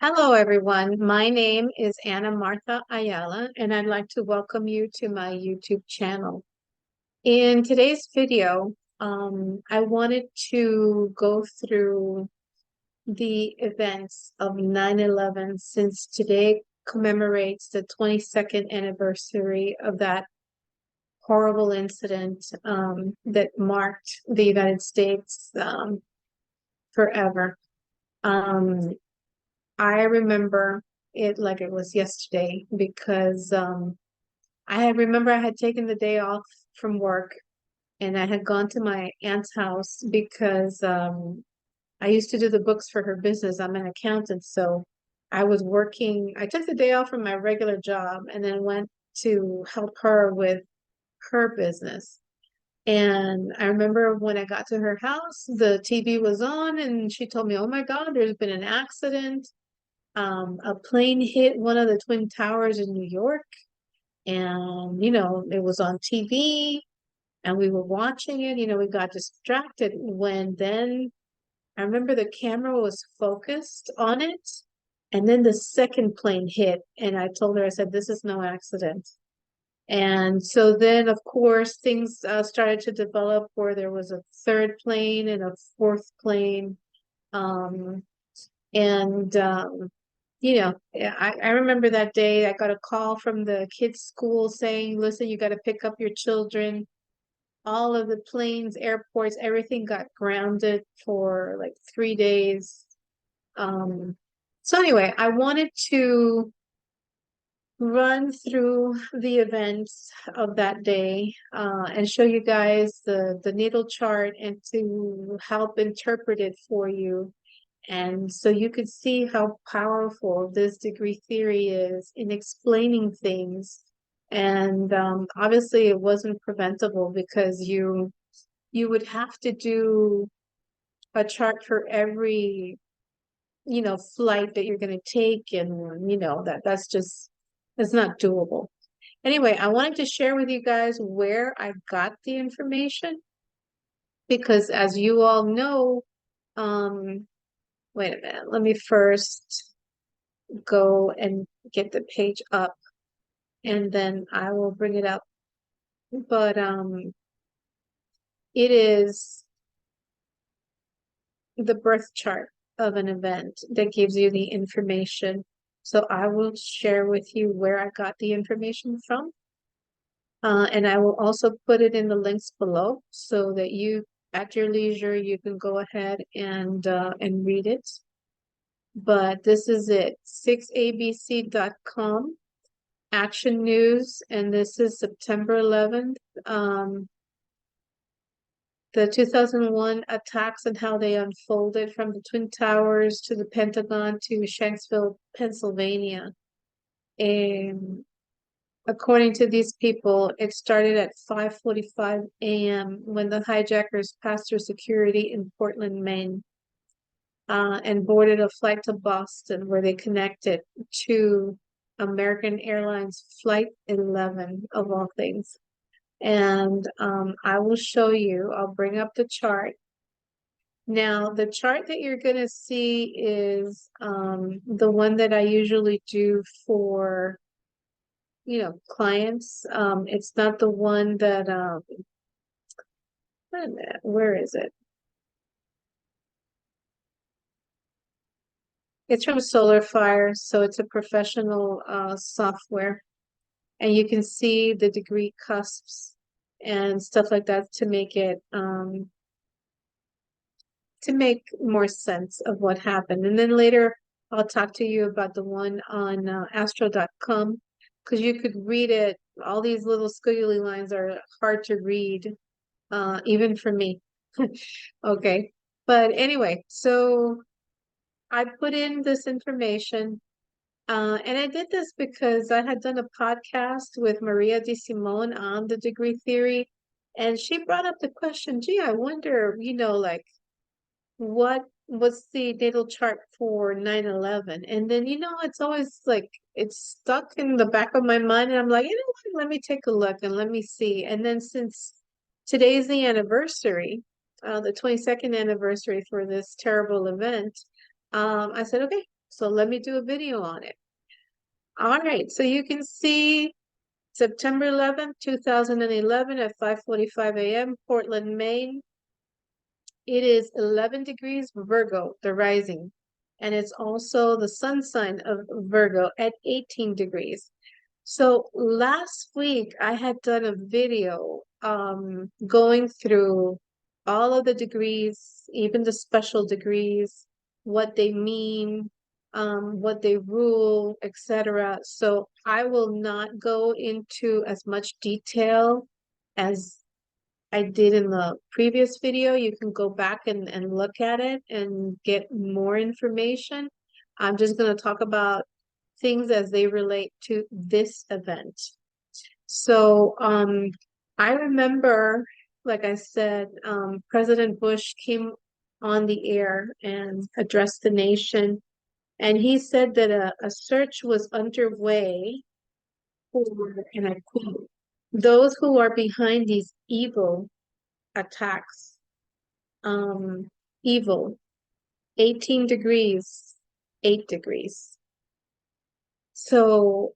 Hello, everyone. My name is Anna Martha Ayala, and I'd like to welcome you to my YouTube channel. In today's video, I wanted to go through the events of 9/11 since today commemorates the 22nd anniversary of that horrible incident that marked the United States forever. Um, I remember it like it was yesterday because I had taken the day off from work and I had gone to my aunt's house because I used to do the books for her business. I'm an accountant, so I was working. I took the day off from my regular job and then went to help her with her business. And I remember when I got to her house, the TV was on and she told me, "Oh my God, there's been an accident. A plane hit one of the Twin Towers in New York, and it was on TV, and we were watching it. We got distracted when then I remember the camera was focused on it, and then the second plane hit, and I told her, I said, "This is no accident." And so then, of course, things started to develop where there was a third plane and a fourth plane. Um, and I remember that day I got a call from the kids' school saying, "Listen, you got to pick up your children." All of the planes, airports, everything got grounded for like 3 days. Um, so anyway, I wanted to run through the events of that day and show you guys the natal chart and to help interpret it for you. And so you could see how powerful this degree theory is in explaining things. And obviously it wasn't preventable because you would have to do a chart for every, flight that you're going to take. And, that's not doable. Anyway, I wanted to share with you guys where I got the information because as you all know, um, wait a minute, let me first go and get the page up and then I will bring it up. But it is the birth chart of an event that gives you the information. So I will share with you where I got the information from. And I will also put it in the links below so that you, at your leisure, you can go ahead and read it. But this is it, 6abc.com. Action News, and this is September 11th. The 2001 attacks and how they unfolded from the Twin Towers to the Pentagon to Shanksville, Pennsylvania. And according to these people, it started at 5:45 a.m. when the hijackers passed through security in Portland, Maine, and boarded a flight to Boston where they connected to American Airlines Flight 11, of all things. And I will show you, I'll bring up the chart. Now, the chart that you're going to see is the one that I usually do for, clients. It's not the one that, wait a minute, where is it? It's from Solar Fire, so it's a professional software. And you can see the degree cusps and stuff like that to make more sense of what happened. And then later I'll talk to you about the one on astro.com because you could read it. All these little squiggly lines are hard to read, even for me. Okay. But anyway, so I put in this information. And I did this because I had done a podcast with Maria Di Simone on the degree theory. And she brought up the question, gee, I wonder, like what was the natal chart for 9/11? And then, it's always like it's stuck in the back of my mind. And I'm like, what? Let me take a look and let me see. And then since today's the anniversary, the 22nd anniversary for this terrible event, I said, okay, So let me do a video on it. All right, so you can see September 11th, 2011 at 5:45 a.m., Portland, Maine. It is 11 degrees Virgo, the rising, and it's also the sun sign of Virgo at 18 degrees. So last week I had done a video going through all of the degrees, even the special degrees, what they mean, what they rule, etc. So I will not go into as much detail as I did in the previous video. You can go back and look at it and get more information. I'm just going to talk about things as they relate to this event. So I remember, like I said, President Bush came on the air and addressed the nation, and he said that a search was underway for, and I quote, those who are behind these evil attacks. Um, evil, 18 degrees, 8 degrees. So,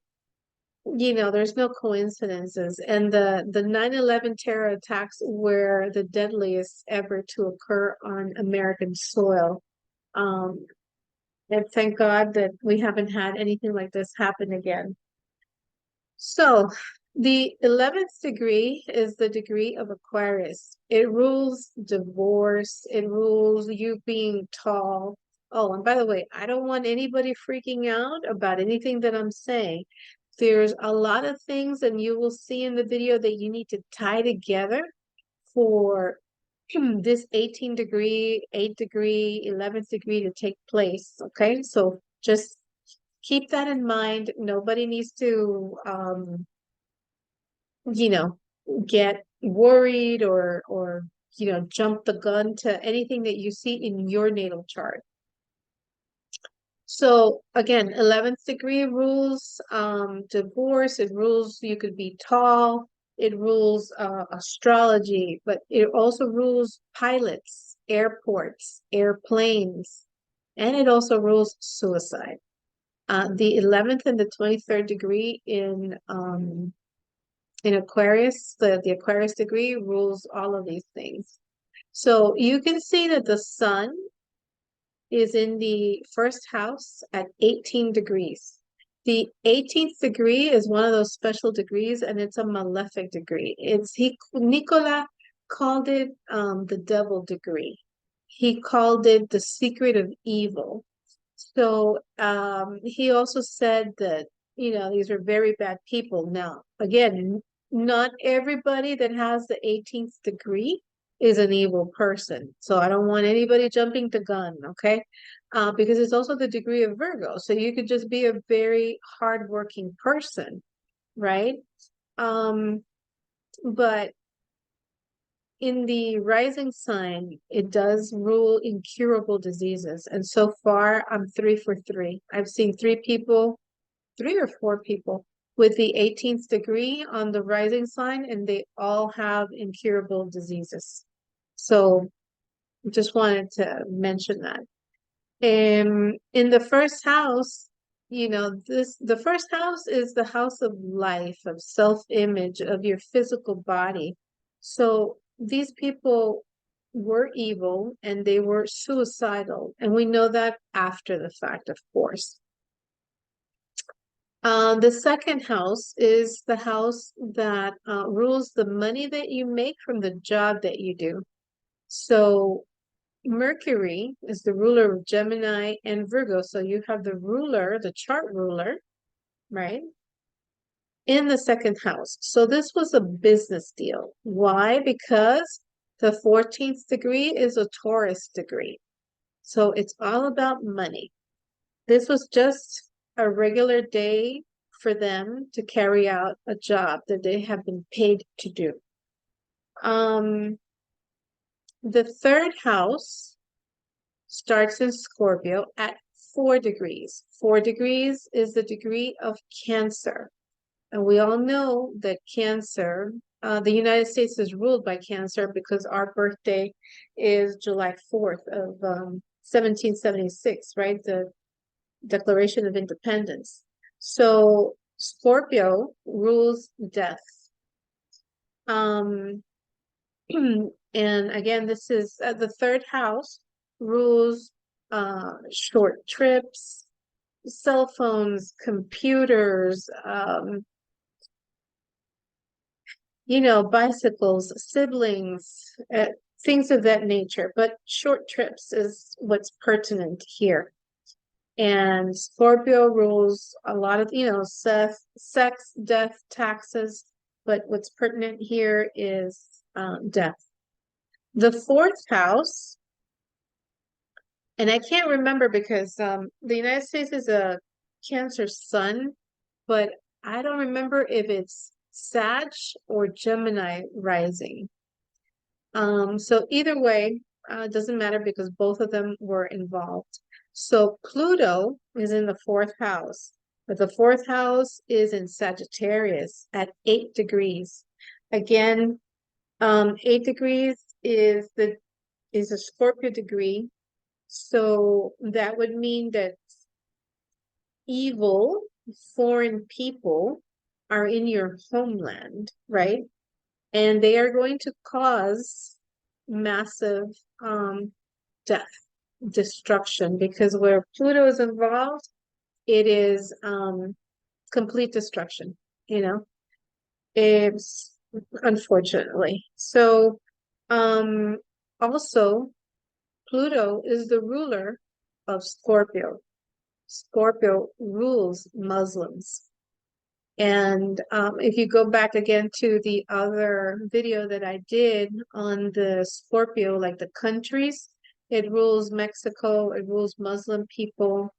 there's no coincidences. And the 9/11 terror attacks were the deadliest ever to occur on American soil. Um, and thank God that we haven't had anything like this happen again. So, the 11th degree is the degree of Aquarius. It rules divorce, it rules you being tall. Oh, and by the way, I don't want anybody freaking out about anything that I'm saying. There's a lot of things, and you will see in the video that you need to tie together for this 18 degree, 8 degree, 11th degree to take place. Okay, so just keep that in mind. Nobody needs to you know, get worried or jump the gun to anything that you see in your natal chart. So again, 11th degree rules divorce, it rules you could be tall, it rules astrology, but it also rules pilots, airports, airplanes, and it also rules suicide. The 11th and the 23rd degree in Aquarius, the Aquarius degree rules all of these things. So you can see that the sun is in the first house at 18 degrees. The 18th degree is one of those special degrees, and it's a malefic degree. Nikola called it the devil degree. He called it the secret of evil. So he also said that, these are very bad people. Now, again, not everybody that has the 18th degree is an evil person. So I don't want anybody jumping the gun, okay? Because it's also the degree of Virgo. So you could just be a very hardworking person, right? But in the rising sign, it does rule incurable diseases. And so far, I'm 3 for 3. I've seen 3 or 4 people with the 18th degree on the rising sign, and they all have incurable diseases. So just wanted to mention that. In the first house, the first house is the house of life, of self-image, of your physical body. So these people were evil and they were suicidal. And we know that after the fact, of course. The second house is the house that rules the money that you make from the job that you do. So Mercury is the ruler of Gemini and Virgo. So you have the ruler, the chart ruler, right, in the second house. So this was a business deal. Why? Because the 14th degree is a Taurus degree. So it's all about money. This was just a regular day for them to carry out a job that they have been paid to do. The third house starts in Scorpio at 4 degrees. 4 degrees is the degree of Cancer. And we all know that Cancer, the United States is ruled by Cancer because our birthday is July 4th of 1776, right? Declaration of Independence. So Scorpio rules death. Um, and again, this is the third house rules short trips, cell phones, computers, bicycles, siblings, things of that nature. But short trips is what's pertinent here. And Scorpio rules a lot of, sex, death, taxes. But what's pertinent here is death. The fourth house, and I can't remember because the United States is a Cancer sun, but I don't remember if it's Sag or Gemini rising. So either way, it doesn't matter because both of them were involved. So Pluto is in the fourth house, but the fourth house is in Sagittarius at 8 degrees. Again, 8 degrees is a Scorpio degree. So that would mean that evil foreign people are in your homeland, right? And they are going to cause massive death, destruction, because where Pluto is involved, it is complete destruction, you know. It's unfortunately. So also Pluto is the ruler of Scorpio. Scorpio rules Muslims. And if you go back again to the other video that I did on the Scorpio, like the countries, it rules Mexico, it rules Muslim people.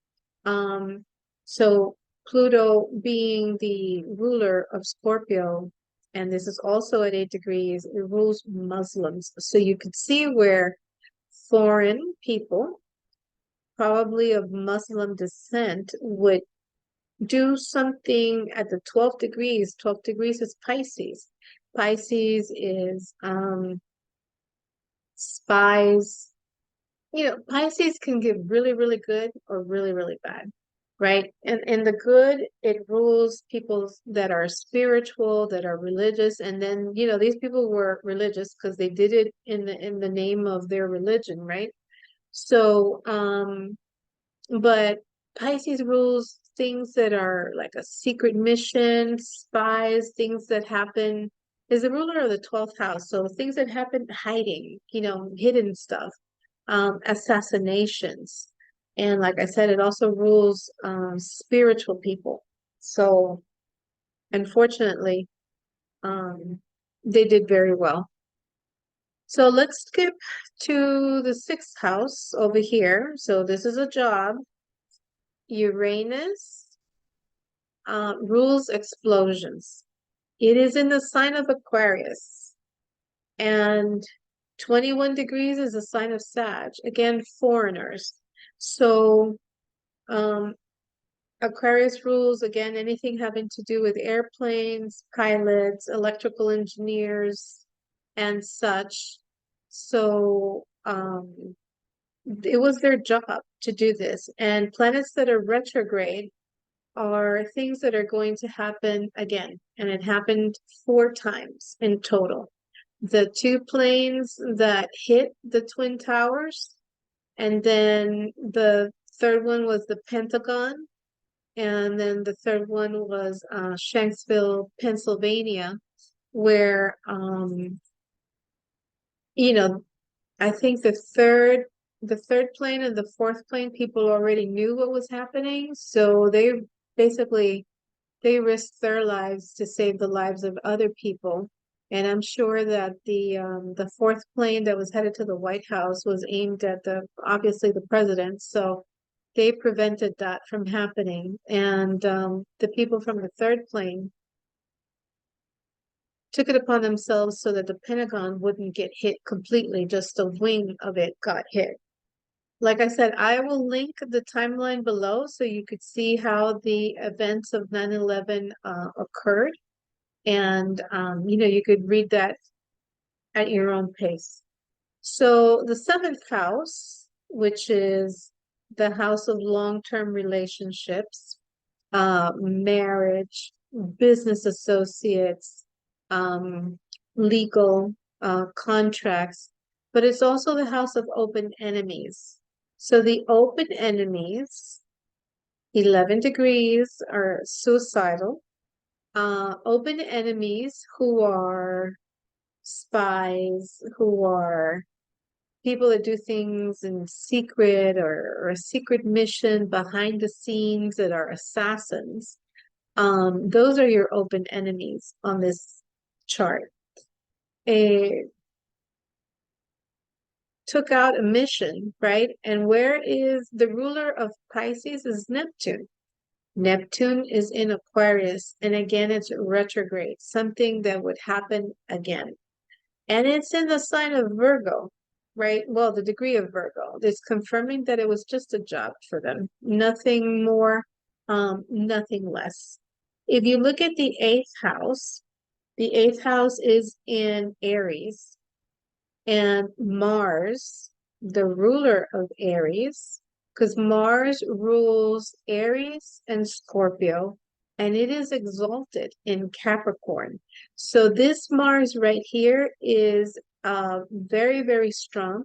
So Pluto being the ruler of Scorpio, and this is also at 8 degrees, it rules Muslims. So you could see where foreign people, probably of Muslim descent, would do something at the 12 degrees. 12 degrees is Pisces. Pisces is spies. Pisces can get really, really good or really, really bad, right? And in the good, it rules people that are spiritual, that are religious. And then, these people were religious because they did it in the name of their religion, right? So, but Pisces rules things that are like a secret mission, spies, things that happen, is the ruler of the 12th house. So things that happen hiding, hidden stuff, assassinations. And like I said, it also rules spiritual people. So unfortunately, they did very well. So let's skip to the 6th house over here. So this is a job. Uranus rules explosions. It is in the sign of Aquarius, and 21 degrees is a sign of Sag. Again, foreigners. So Aquarius rules, again, anything having to do with airplanes, pilots, electrical engineers, and such. So it was their job to do this. And planets that are retrograde are things that are going to happen again. And it happened 4 times in total. The 2 planes that hit the Twin Towers, and then the third one was the Pentagon, and then the third one was Shanksville, Pennsylvania, where I think the third plane and the fourth plane, people already knew what was happening, so they risked their lives to save the lives of other people. And I'm sure that the fourth plane that was headed to the White House was aimed at obviously the president. So they prevented that from happening. And the people from the third plane took it upon themselves so that the Pentagon wouldn't get hit completely, just the wing of it got hit. Like I said, I will link the timeline below so you could see how the events of 9/11 occurred. And, you could read that at your own pace. So the 7th house, which is the house of long-term relationships, marriage, business associates, um, legal contracts, but it's also the house of open enemies. So the open enemies, 11 degrees, are suicidal. Open enemies who are spies, who are people that do things in secret or a secret mission behind the scenes that are assassins. Those are your open enemies on this chart. It took out a mission, right? And where is the ruler of Pisces is Neptune. Neptune is in Aquarius, and again, it's retrograde, something that would happen again. And it's in the sign of Virgo, right? Well, the degree of Virgo. It's confirming that it was just a job for them. Nothing more, nothing less. If you look at the eighth house is in Aries, and Mars, the ruler of Aries, because Mars rules Aries and Scorpio, and it is exalted in Capricorn. So this Mars right here is very, very strong,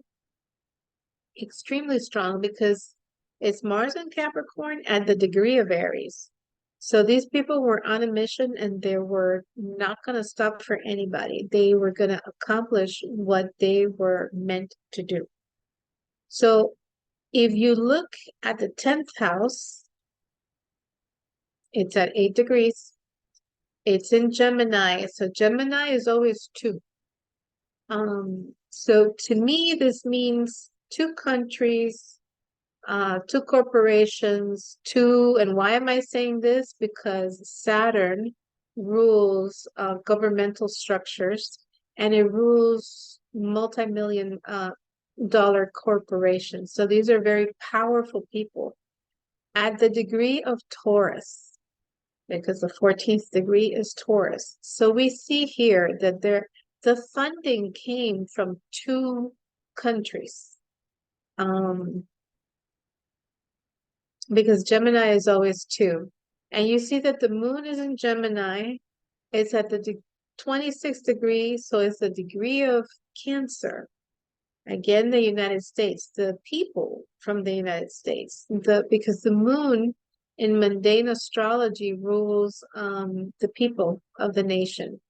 extremely strong, because it's Mars in Capricorn at the degree of Aries. So these people were on a mission and they were not going to stop for anybody. They were going to accomplish what they were meant to do. So if you look at the 10th house, it's at 8 degrees. It's in Gemini. So Gemini is always 2. So to me, this means 2 countries, 2 corporations, 2, and why am I saying this? Because Saturn rules governmental structures and it rules multi-million dollar corporations. So these are very powerful people at the degree of Taurus, because the 14th degree is Taurus. So we see here that the funding came from 2 countries. Because Gemini is always 2. And you see that the moon is in Gemini. It's at the 26th degree, so it's the degree of Cancer. Again, the United States, the people from the United States. Because the moon in mundane astrology rules the people of the nation.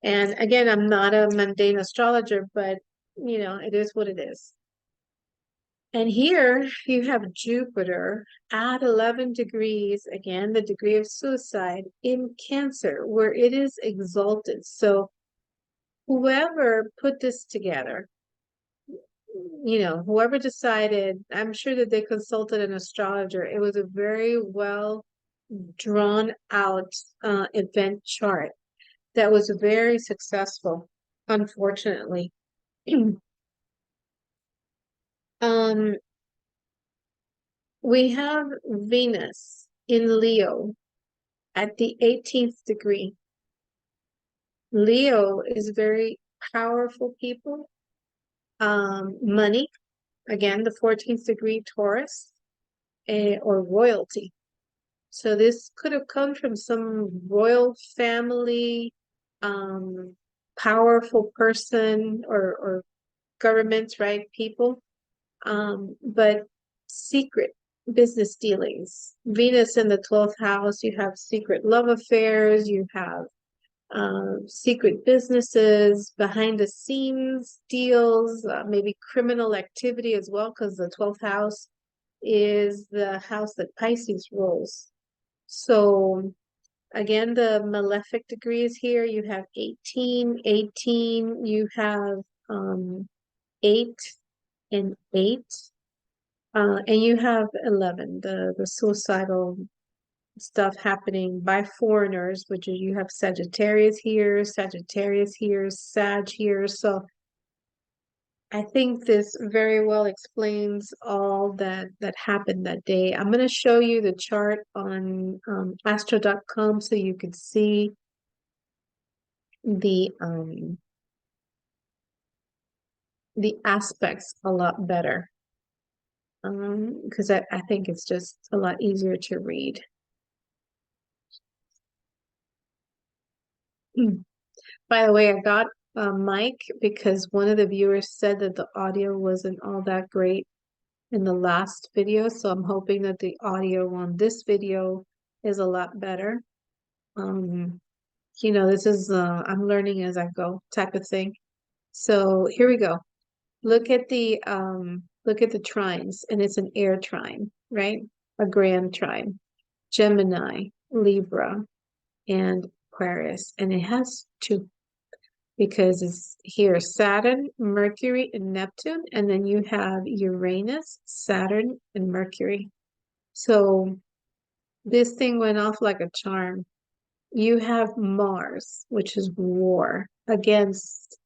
And again, I'm not a mundane astrologer, but it is what it is. And here you have Jupiter at 11 degrees, again, the degree of suicide in Cancer, where it is exalted. So whoever put this together, whoever decided, I'm sure that they consulted an astrologer. It was a very well drawn out event chart that was very successful, unfortunately. Um, we have Venus in Leo at the 18th degree. Leo is very powerful people. Money, again, the 14th degree Taurus, or royalty. So this could have come from some royal family, powerful person or governments, right? People. But secret business dealings. Venus in the 12th house, you have secret love affairs, you have secret businesses, behind the scenes deals, maybe criminal activity as well, because the 12th house is the house that Pisces rules. So again, the malefic degrees here, you have 18, you have 8 and 8. And you have 11, the suicidal stuff happening by foreigners, which is you have Sagittarius here, Sag here. So I think this very well explains all that happened that day. I'm going to show you the chart on astro.com so you can see the aspects a lot better. because I think it's just a lot easier to read. By the way, I got a mic because one of the viewers said that the audio wasn't all that great in the last video, so I'm hoping that the audio on this video is a lot better. This is I'm learning as I go type of thing. So here we go. Look at the trines, and it's an air trine, right? A grand trine. Gemini, Libra, and Aquarius. And it has two because it's here Saturn, Mercury, and Neptune, and then you have Uranus, Saturn, and Mercury. So this thing went off like a charm. You have Mars, which is war against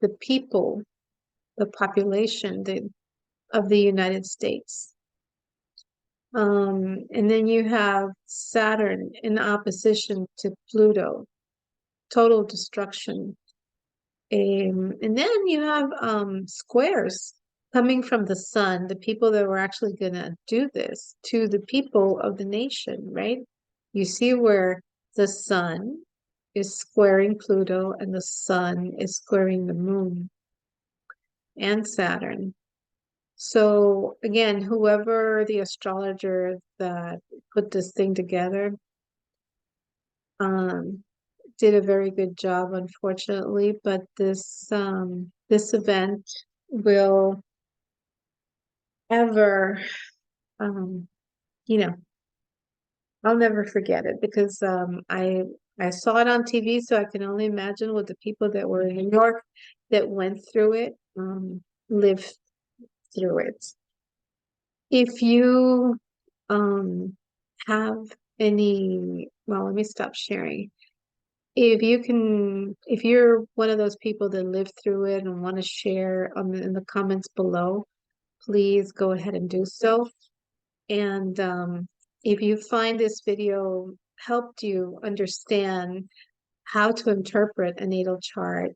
the people, the population of the United States. And then you have Saturn in opposition to Pluto, total destruction. And then you have squares coming from the sun, the people that were actually going to do this to the people of the nation, right? You see where the sun is squaring Pluto and the sun is squaring the moon and Saturn. So again, whoever the astrologer that put this thing together did a very good job, unfortunately, but this event will ever um you know I'll never forget it because I saw it on TV, so I can only imagine what the people that were in New York that went through it lived through it. If you have any, well, let me stop sharing. If you're one of those people that lived through it and want to share in the comments below, please go ahead and do so. And if you find this video helped you understand how to interpret a natal chart,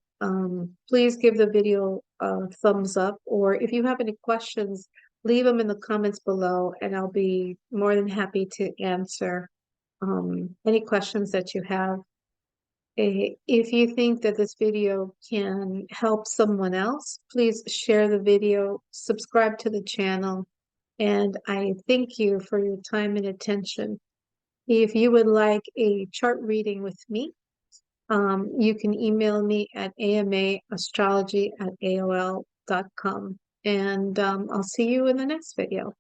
please give the video a thumbs up. Or if you have any questions, leave them in the comments below, and I'll be more than happy to answer any questions that you have. If you think that this video can help someone else, please share the video, subscribe to the channel, and I thank you for your time and attention. If you would like a chart reading with me, you can email me at amaastrology@aol.com. And I'll see you in the next video.